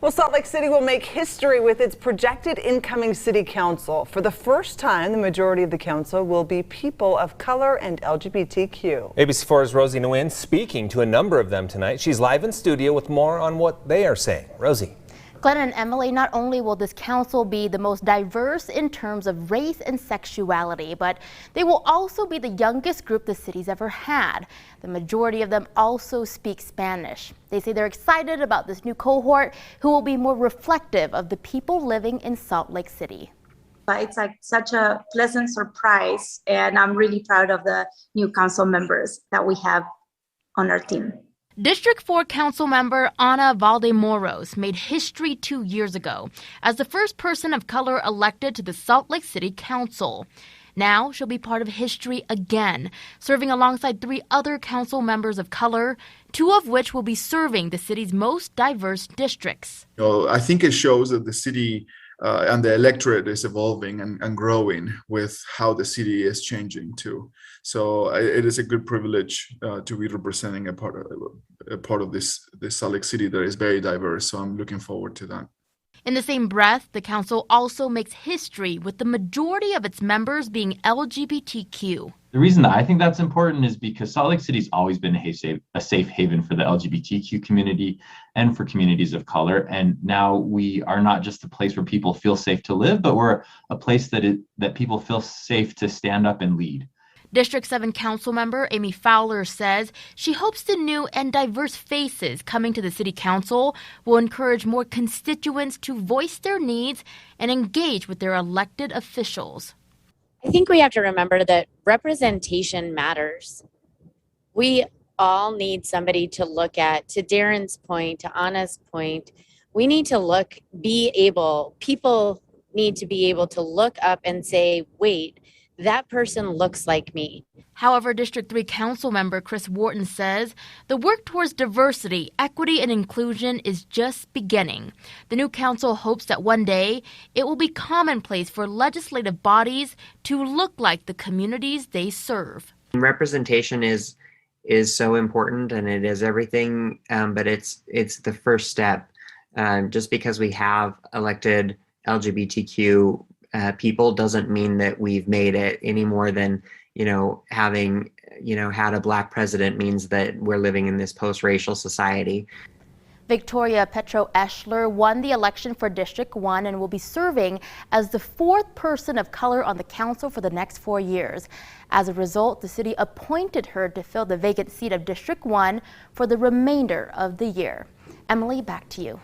Well, Salt Lake City will make history with its projected incoming city council. For the first time, the majority of the council will be people of color and LGBTQ. ABC4's Rosie Nguyen speaking to a number of them tonight. She's live in studio with more on what they are saying. Rosie. Glenn and Emily, not only will this council be the most diverse in terms of race and sexuality, but they will also be the youngest group the city's ever had. The majority of them also speak Spanish. They say they're excited about this new cohort who will be more reflective of the people living in Salt Lake City. It's like such a pleasant surprise, and I'm really proud of the new council members that we have on our team. District 4 Council member Ana Valdemoros made history 2 years ago as the first person of color elected to the Salt Lake City Council. Now she'll be part of history again, serving alongside 3 other council members of color, 2 of which will be serving the city's most diverse districts. I think it shows that the city and the electorate is evolving and growing with how the city is changing too. So it is a good privilege to be representing a part of this Salt Lake City that is very diverse. So I'm looking forward to that. In the same breath, the council also makes history with the majority of its members being LGBTQ. The reason that I think that's important is because Salt Lake City's always been a safe haven for the LGBTQ community and for communities of color. And now we are not just a place where people feel safe to live, but we're a place that people feel safe to stand up and lead. District 7 council member Amy Fowler says she hopes the new and diverse faces coming to the city council will encourage more constituents to voice their needs and engage with their elected officials. I think we have to remember that representation matters. We all need somebody to look at. To Darren's point, to Anna's point, we need to people need to be able to look up and say, wait, that person looks like me. However, District 3 council member Chris Wharton says the work towards diversity, equity, and inclusion is just beginning. The new council hopes that one day it will be commonplace for legislative bodies to look like the communities they serve. Representation is so important, and it is everything, but it's the first step. Just because we have elected LGBTQ people doesn't mean that we've made it any more than, having, had a Black president means that we're living in this post-racial society. Victoria Petro-Eschler won the election for District 1 and will be serving as the 4th person of color on the council for the next 4 years. As a result, the city appointed her to fill the vacant seat of District 1 for the remainder of the year. Emily, back to you.